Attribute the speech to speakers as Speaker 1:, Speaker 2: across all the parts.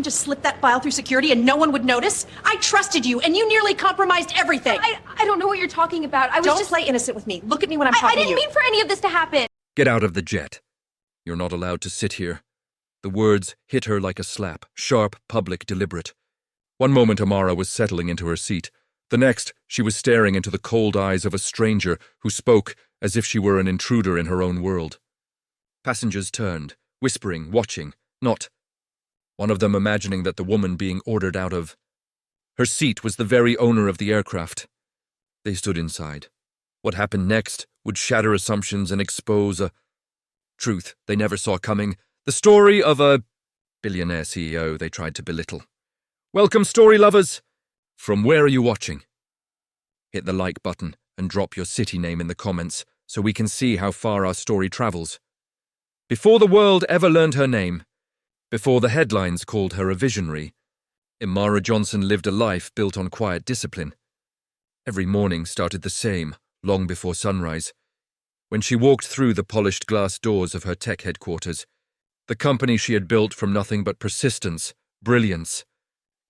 Speaker 1: just slip that file through security and no one would notice? I trusted you, and you nearly compromised everything.
Speaker 2: I don't know what you're talking about.
Speaker 1: Don't play innocent with me. Look at me when I'm talking to you.
Speaker 2: I didn't mean for any of this to happen.
Speaker 3: Get out of the jet. You're not allowed to sit here. The words hit her like a slap, sharp, public, deliberate. One moment Amara was settling into her seat. The next, she was staring into the cold eyes of a stranger who spoke as if she were an intruder in her own world. Passengers turned, whispering, watching, not. One of them imagining that the woman being ordered out of her seat was the very owner of the aircraft. They stood inside. What happened next would shatter assumptions and expose a truth they never saw coming, the story of a billionaire CEO they tried to belittle. Welcome, story lovers! From where are you watching? Hit the like button and drop your city name in the comments so we can see how far our story travels. Before the world ever learned her name, before the headlines called her a visionary, Imara Johnson lived a life built on quiet discipline. Every morning started the same, long before sunrise. When she walked through the polished glass doors of her tech headquarters, the company she had built from nothing but persistence, brilliance,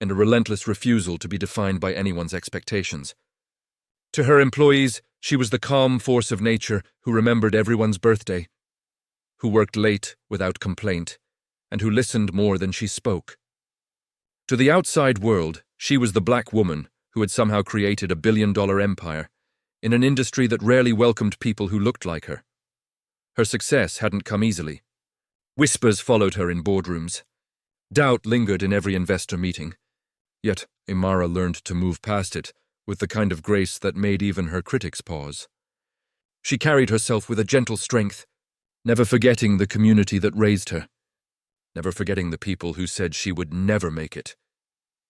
Speaker 3: and a relentless refusal to be defined by anyone's expectations. To her employees, she was the calm force of nature who remembered everyone's birthday, who worked late without complaint, and who listened more than she spoke. To the outside world, she was the black woman who had somehow created a billion-dollar empire in an industry that rarely welcomed people who looked like her. Her success hadn't come easily. Whispers followed her in boardrooms. Doubt lingered in every investor meeting. Yet Imara learned to move past it with the kind of grace that made even her critics pause. She carried herself with a gentle strength, never forgetting the community that raised her, never forgetting the people who said she would never make it,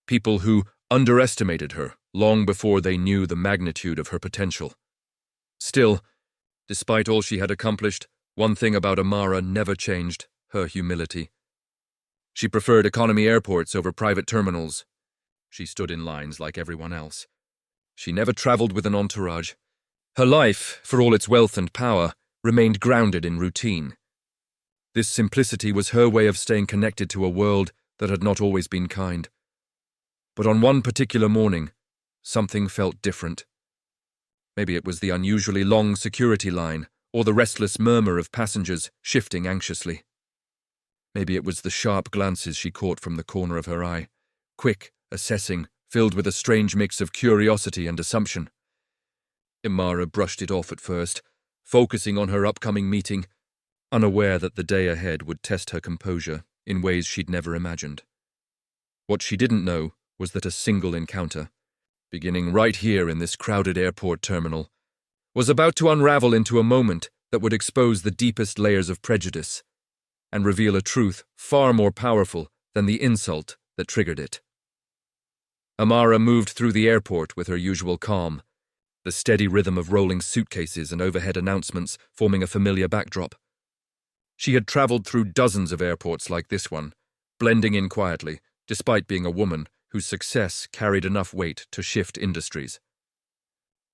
Speaker 3: people who underestimated her long before they knew the magnitude of her potential. Still, despite all she had accomplished, one thing about Amara never changed: her humility. She preferred economy airports over private terminals. She stood in lines like everyone else. She never traveled with an entourage. Her life, for all its wealth and power, remained grounded in routine. This simplicity was her way of staying connected to a world that had not always been kind. But on one particular morning, something felt different. Maybe it was the unusually long security line, or the restless murmur of passengers shifting anxiously. Maybe it was the sharp glances she caught from the corner of her eye, quick, assessing, filled with a strange mix of curiosity and assumption. Imara brushed it off at first, focusing on her upcoming meeting, unaware that the day ahead would test her composure in ways she'd never imagined. What she didn't know was that a single encounter, beginning right here in this crowded airport terminal, was about to unravel into a moment that would expose the deepest layers of prejudice and reveal a truth far more powerful than the insult that triggered it. Amara moved through the airport with her usual calm, the steady rhythm of rolling suitcases and overhead announcements forming a familiar backdrop. She had traveled through dozens of airports like this one, blending in quietly, despite being a woman whose success carried enough weight to shift industries.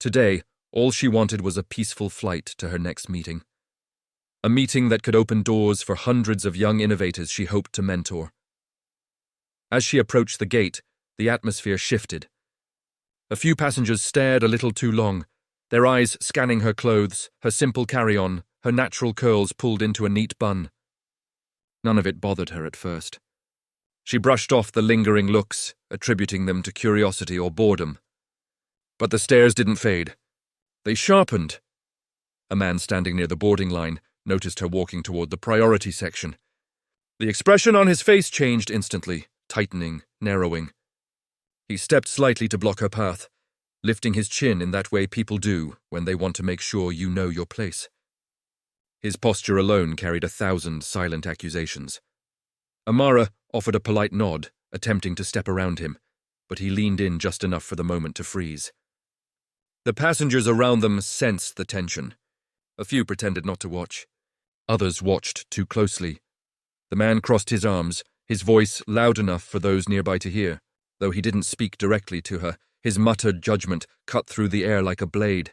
Speaker 3: Today, all she wanted was a peaceful flight to her next meeting. A meeting that could open doors for hundreds of young innovators she hoped to mentor. As she approached the gate, the atmosphere shifted. A few passengers stared a little too long, their eyes scanning her clothes, her simple carry-on, her natural curls pulled into a neat bun. None of it bothered her at first. She brushed off the lingering looks, attributing them to curiosity or boredom. But the stares didn't fade. They sharpened. A man standing near the boarding line noticed her walking toward the priority section. The expression on his face changed instantly, tightening, narrowing. He stepped slightly to block her path, lifting his chin in that way people do when they want to make sure you know your place. His posture alone carried 1,000 silent accusations. Amara offered a polite nod, attempting to step around him, but he leaned in just enough for the moment to freeze. The passengers around them sensed the tension. A few pretended not to watch. Others watched too closely. The man crossed his arms, his voice loud enough for those nearby to hear. Though he didn't speak directly to her, his muttered judgment cut through the air like a blade.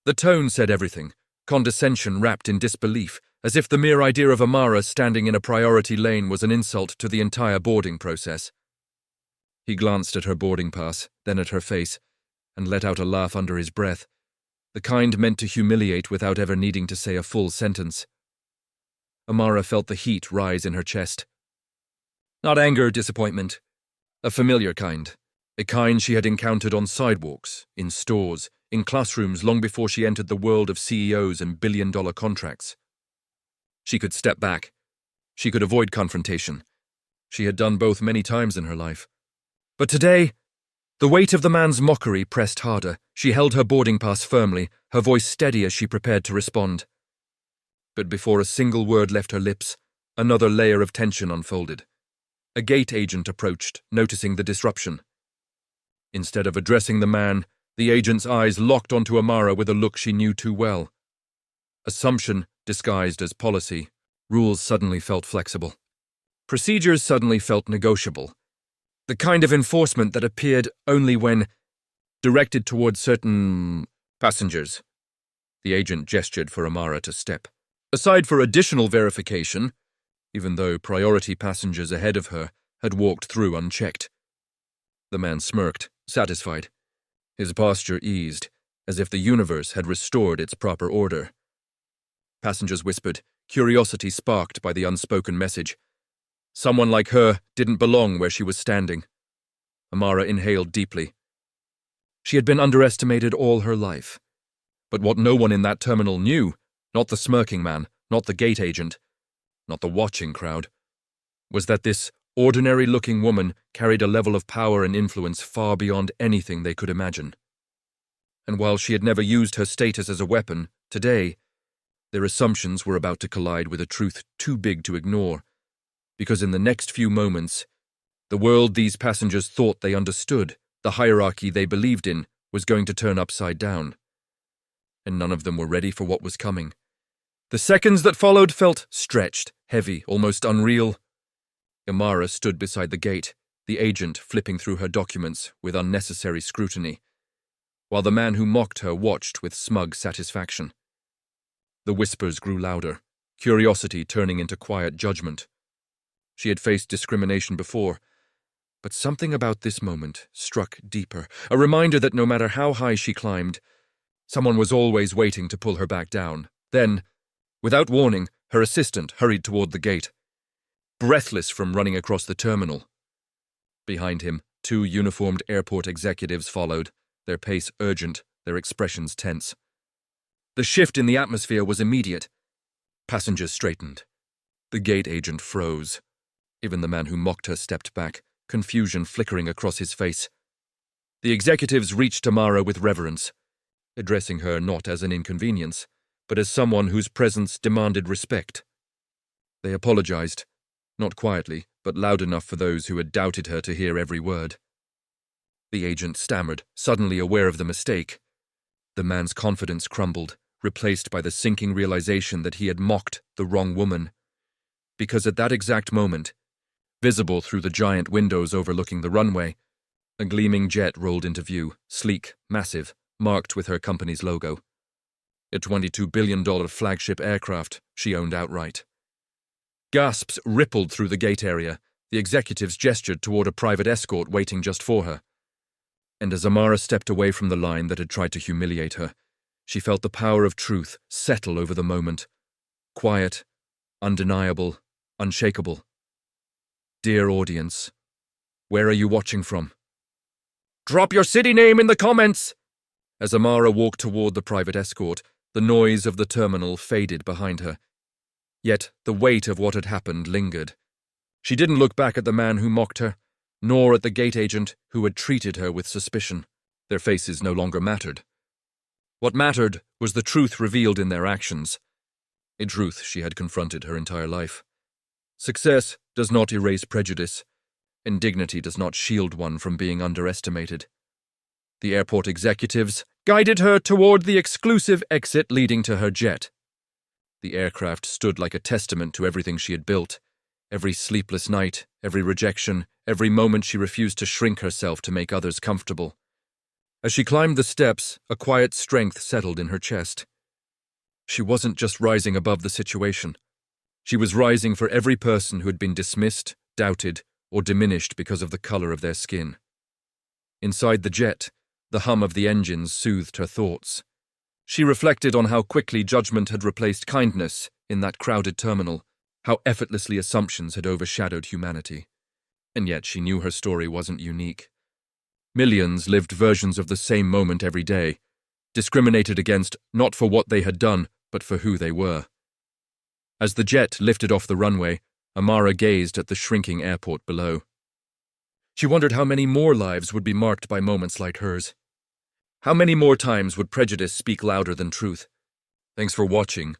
Speaker 3: The tone said everything, condescension wrapped in disbelief, as if the mere idea of Amara standing in a priority lane was an insult to the entire boarding process. He glanced at her boarding pass, then at her face, and let out a laugh under his breath, the kind meant to humiliate without ever needing to say a full sentence. Amara felt the heat rise in her chest. Not anger, disappointment. A familiar kind. A kind she had encountered on sidewalks, in stores, in classrooms long before she entered the world of CEOs and billion-dollar contracts. She could step back. She could avoid confrontation. She had done both many times in her life. But today, the weight of the man's mockery pressed harder. She held her boarding pass firmly, her voice steady as she prepared to respond. But before a single word left her lips, another layer of tension unfolded. A gate agent approached, noticing the disruption. Instead of addressing the man, the agent's eyes locked onto Amara with a look she knew too well. Assumption disguised as policy. Rules suddenly felt flexible. Procedures suddenly felt negotiable. The kind of enforcement that appeared only when directed towards certain passengers. The agent gestured for Amara to step. Aside for additional verification, even though priority passengers ahead of her had walked through unchecked. The man smirked, satisfied. His posture eased, as if the universe had restored its proper order. Passengers whispered, curiosity sparked by the unspoken message. Someone like her didn't belong where she was standing. Amara inhaled deeply. She had been underestimated all her life. But what no one in that terminal knew, not the smirking man, not the gate agent, not the watching crowd, was that this ordinary-looking woman carried a level of power and influence far beyond anything they could imagine. And while she had never used her status as a weapon, today, their assumptions were about to collide with a truth too big to ignore, because in the next few moments, the world these passengers thought they understood, the hierarchy they believed in, was going to turn upside down. And none of them were ready for what was coming. The seconds that followed felt stretched, heavy, almost unreal. Amara stood beside the gate, the agent flipping through her documents with unnecessary scrutiny, while the man who mocked her watched with smug satisfaction. The whispers grew louder, curiosity turning into quiet judgment. She had faced discrimination before, but something about this moment struck deeper, a reminder that no matter how high she climbed, someone was always waiting to pull her back down. Then, without warning, her assistant hurried toward the gate, breathless from running across the terminal. Behind him, 2 uniformed airport executives followed, their pace urgent, their expressions tense. The shift in the atmosphere was immediate. Passengers straightened. The gate agent froze. Even the man who mocked her stepped back, confusion flickering across his face. The executives reached Amara with reverence, addressing her not as an inconvenience, but as someone whose presence demanded respect. They apologized, not quietly, but loud enough for those who had doubted her to hear every word. The agent stammered, suddenly aware of the mistake. The man's confidence crumbled, replaced by the sinking realization that he had mocked the wrong woman. Because at that exact moment, visible through the giant windows overlooking the runway, a gleaming jet rolled into view, sleek, massive, marked with her company's logo. A $22 billion flagship aircraft she owned outright. Gasps rippled through the gate area. The executives gestured toward a private escort waiting just for her. And as Amara stepped away from the line that had tried to humiliate her, she felt the power of truth settle over the moment. Quiet, undeniable, unshakable. Dear audience, where are you watching from? Drop your city name in the comments! As Amara walked toward the private escort, the noise of the terminal faded behind her. Yet the weight of what had happened lingered. She didn't look back at the man who mocked her, nor at the gate agent who had treated her with suspicion. Their faces no longer mattered. What mattered was the truth revealed in their actions, a truth she had confronted her entire life. Success does not erase prejudice, and dignity does not shield one from being underestimated. The airport executives guided her toward the exclusive exit leading to her jet. The aircraft stood like a testament to everything she had built, every sleepless night, every rejection, every moment she refused to shrink herself to make others comfortable. As she climbed the steps, a quiet strength settled in her chest. She wasn't just rising above the situation. She was rising for every person who had been dismissed, doubted, or diminished because of the color of their skin. Inside the jet, the hum of the engines soothed her thoughts. She reflected on how quickly judgment had replaced kindness in that crowded terminal, how effortlessly assumptions had overshadowed humanity. And yet she knew her story wasn't unique. Millions lived versions of the same moment every day, discriminated against not for what they had done, but for who they were. As the jet lifted off the runway, Amara gazed at the shrinking airport below. She wondered how many more lives would be marked by moments like hers. How many more times would prejudice speak louder than truth? Thanks for watching.